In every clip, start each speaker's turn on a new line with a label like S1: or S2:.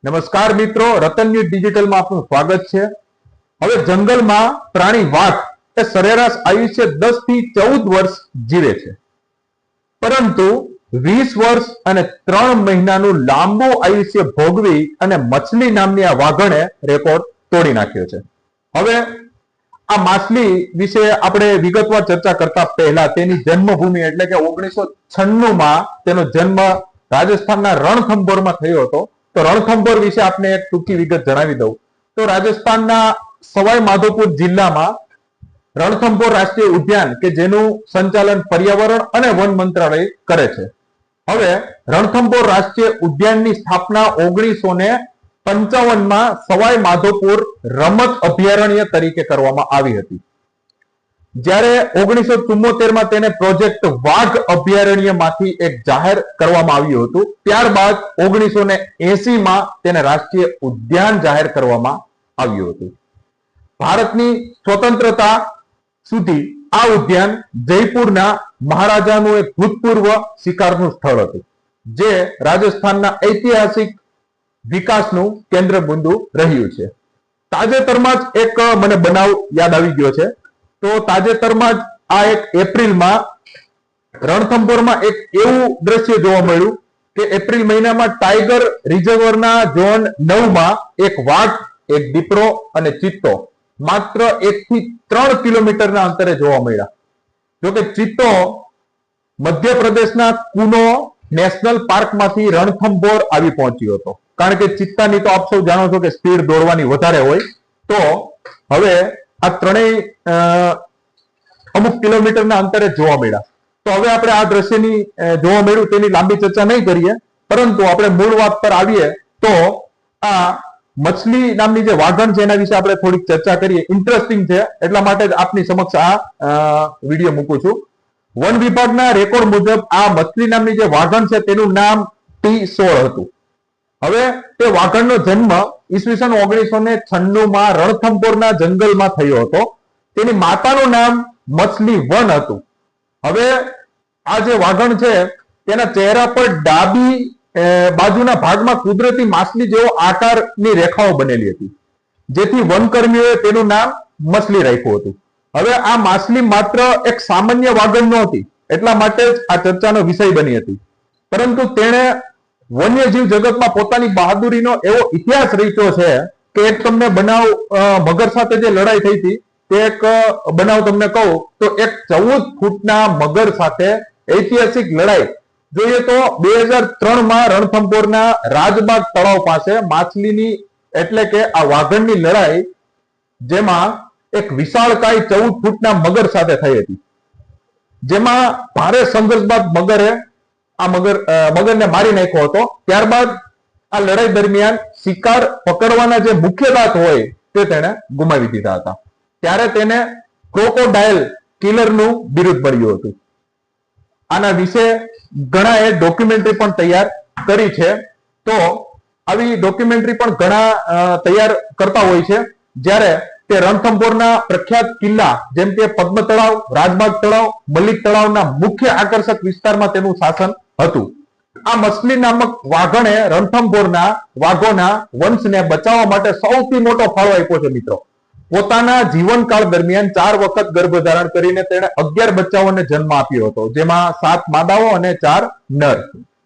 S1: નમસ્કાર મિત્રો, રતન ન્યૂઝ ડિજિટલમાં આપનું સ્વાગત છે। હવે જંગલમાં પ્રાણી વાઘ એ સરેરાશ આયુષ્ય 10 થી 14 વર્ષ જીવે છે, પરંતુ 20 વર્ષ અને 3 મહિનાનું લાંબુ આયુષ્ય ભોગવી અને મછલી નામની આ વાઘણે રેકોર્ડ તોડી નાખ્યો છે। હવે આ માછલી વિશે આપણે વિગતવાર ચર્ચા કરતા પહેલા તેની જન્મભૂમિ એટલે કે 1996 માં તેનો જન્મ રાજસ્થાનના રણથંભોરમાં થયો હતો। તો રણથંભોર વિશે આપને એક ટૂંકી વિગત જણાવી દઉં તો રાજસ્થાનના સવાઈ માધોપુર જિલ્લામાં રણથંભોર રાષ્ટ્રીય ઉદ્યાન કે જેનું સંચાલન પર્યાવરણ અને વન મંત્રાલય કરે છે। હવે રણથંભોર રાષ્ટ્રીય ઉદ્યાનની સ્થાપના 1955 માં સવાઈ માધોપુર રમત અભયારણ્ય તરીકે કરવામાં આવી હતી, જ્યારે 1974 માં તેને પ્રોજેક્ટ વાઘ અભયારણ્યમાંથી એક જાહેર કરવામાં આવ્યું હતું। ત્યારબાદ 1980 માં તેને રાષ્ટ્રીય ઉદ્યાન જાહેર કરવામાં આવ્યું હતું। ભારતની સ્વતંત્રતા સુધી આ ઉદ્યાન જયપુરના મહારાજાનું એક ભૂતપૂર્વ શિકારનું સ્થળ હતું, જે રાજસ્થાનના ઐતિહાસિક વિકાસનું કેન્દ્ર બિંદુ રહ્યું છે। તાજેતરમાં જ એક મને બનાવ યાદ આવી ગયો છે। તો તાજેતરમાં જ આ એક એપ્રિલમાં રણથંભોરમાં એક એવું દ્રશ્ય જોવા મળ્યું કે એપ્રિલ મહિનામાં ટાઈગર રિઝર્વના ઝોન 9 માં એક વાઘ, એક દીપડો અને ચિત્તો માત્ર 1 થી 3 કિલોમીટરના અંતરે જોવા મળ્યા। જોકે ચિત્તો મધ્યપ્રદેશના કુનો નેશનલ પાર્કમાંથી રણથંભોર આવી પહોંચ્યો હતો, કારણ કે ચિત્તાની તો આપ સૌ જાણો છો કે સ્પીડ દોડવાની વધારે હોય। તો હવે આ ત્રણેય અમુક કિલોમીટરના અંતરે જોવા મળ્યા। તો હવે આપણે આ દ્રશ્યની જોવા મળ્યું તેની લાંબી ચર્ચા નહીં કરીએ, પરંતુ આપણે મૂળ વાત પર આવીએ તો આ મછલી નામની જે વાઘણ છે એના વિશે આપણે થોડીક ચર્ચા કરીએ। ઇન્ટરેસ્ટિંગ છે એટલા માટે જ આપની સમક્ષ આ વિડીયો મૂકું છું। વન વિભાગના રેકોર્ડ મુજબ આ મછલી નામની જે વાઘણ છે તેનું નામ T16 હતું। હવે તે વાઘણનો જન્મ ઈસવીસન 1996 માં રણથંભોરના જંગલમાં થયો હતો। તેની માતાનું નામ મછલી વન હતું। હવે આ જે વાઘણ છે તેના ચહેરા પર ડાબી બાજુના ભાગમાં કુદરતી માછલી જેવો આકારની રેખાઓ બનેલી હતી, જેથી વનકર્મીઓએ તેનું નામ મછલી રાખ્યું હતું। હવે આ માછલી માત્ર એક સામાન્ય વાઘણ નહોતી, એટલા માટે જ આ ચર્ચાનો વિષય બની હતી, પરંતુ તેણે વન્યજીવ જગતમાં પોતાની બહાદુરીનો એવો ઇતિહાસ રચ્યો છે કે એક તમને બનાવ મગર સાથે જે લડાઈ થઈ હતી તે એક બનાવ તમને કહું તો એક 14 ફૂટના મગર સાથે ઐતિહાસિક લડાઈ જોઈએ તો 2003 માં રણથંભોરના રાજબાગ તળાવ પાસે માછલીની એટલે કે આ વાઘણની લડાઈ, જેમાં એક વિશાળકાય 14 ફૂટના મગર સાથે થઈ હતી, જેમાં ભારે સંઘર્ષ બાદ મગરે આ મગરને મારી નાખ્યો હતો। ત્યારબાદ આ લડાઈ દરમિયાન શિકાર પકડવાના જે મુખ્ય દાંત હોય તે તેને ગુમાવી દીધા હતા, ત્યારે તેને ક્રોકોડાઇલ કિલરનું બિરુદ મળ્યું હતું। આના વિશે ઘણાએ ડોક્યુમેન્ટરી પણ તૈયાર કરી છે। તો આવી ડોક્યુમેન્ટરી પણ ઘણા તૈયાર કરતા હોય છે, જ્યારે તે રણથંભોરના પ્રખ્યાત કિલ્લા જેમ કે પદ્મ તળાવ, રાજબાગ તળાવ, મલિક તળાવના મુખ્ય આકર્ષક વિસ્તારમાં તેનું શાસન હતું। આ મછલી નામક વાઘણે રણથંભોરના વાઘોના વંશને બચાવવા માટે સૌથી મોટો ફાળો આપ્યો છે મિત્રો। પોતાના જીવનકાળ દરમિયાન 4 વખત ગર્ભધારણ કરીને તેણે 11 બચ્ચાઓને જન્મ આપ્યો હતો, જેમાં 7 માદાઓ અને 4 નર।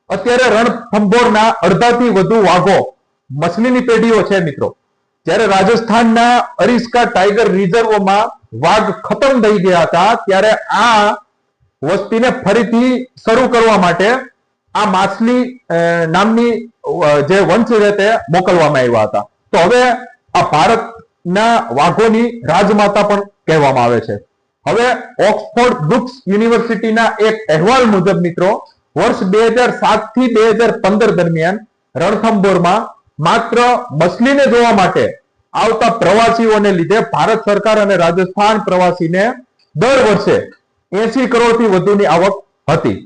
S1: અત્યારે રણથંભોરના અડધાથી વધુ વાઘો મછલીની પેઢીઓ છે મિત્રો। જ્યારે રાજસ્થાનના અરિસ્કા ટાઈગર રિઝર્વમાં વાઘ ખતમ થઈ ગયા હતા, ત્યારે આ વસ્તીને ફરીથી શરૂ કરવા માટે આ માછલી નામની જે વંશ છે તે મોકલવામાં આવ્યા હતા। તો હવે આ ભારતના વાઘોની રાજમાતા પણ કહેવામાં આવે છે। હવે ઓક્સફોર્ડ બ્રુક્સ યુનિવર્સિટીના એક અહેવાલ મુજબ મિત્રો વર્ષ 2007 થી 2015 દરમિયાન રણથંભોરમાં માત્ર મછલીને જોવા માટે આવતા પ્રવાસીઓને લીધે ભારત સરકાર અને રાજસ્થાન પ્રવાસીને દર વર્ષે 80 કરોડથી વધુની આવક હતી।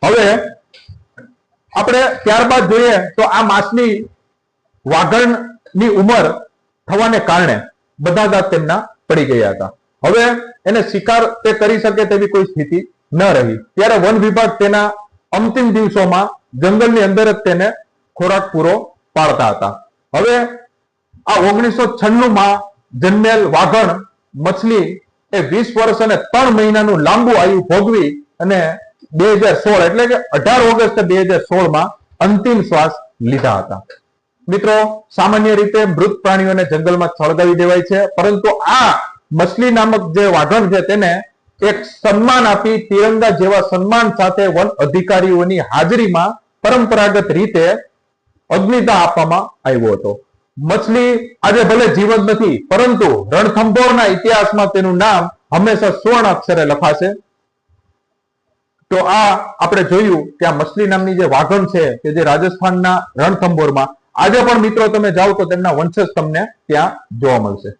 S1: હવે આપણે ત્યારબાદ જોઈએ તો આ માછલી વાઘણની ઉંમર થવાને કારણે બધા દાંત તેમના પડી ગયા હતા। હવે એને શિકાર તે કરી શકે તેવી કોઈ સ્થિતિ ન રહી, ત્યારે વન વિભાગ તેના અંતિમ દિવસોમાં જંગલની અંદર જ તેને ખોરાક પૂરો પાળતા હતા. હવે આ 1996 માં જન્મેલ વાઘણ મછલી એ 20 વર્ષ અને 3 મહિનાનું લાંબુ આયુ ભોગવી અને 2016 એટલે કે 18 ઓગસ્ટ 2016 માં અંતિમ શ્વાસ લીધા હતા. મિત્રો, સામાન્ય રીતે મૃત પ્રાણીઓને જંગલમાં સળગાવી દેવાય છે, પરંતુ આ મછલી નામક જે વાઘણ છે તેને એક સન્માન આપી તિરંગા જેવા સન્માન સાથે વન અધિકારીઓની હાજરીમાં પરંપરાગત રીતે અગ્નિદાહ આપવામાં આવ્યો હતો. મછલી આજે ભલે જીવંત નથી, પરંતુ રણથંભોરના ઇતિહાસમાં તેનું નામ હંમેશા સુવર્ણ અક્ષરે લખાશે. તો આ આપણે જોયું કે આ મછલી નામની જે વાઘણ છે કે જે રાજસ્થાનના રણથંભોરમાં આજે પણ મિત્રો તમે જાઓ તો તેમના વંશજ તમને ત્યાં જોવા મળશે.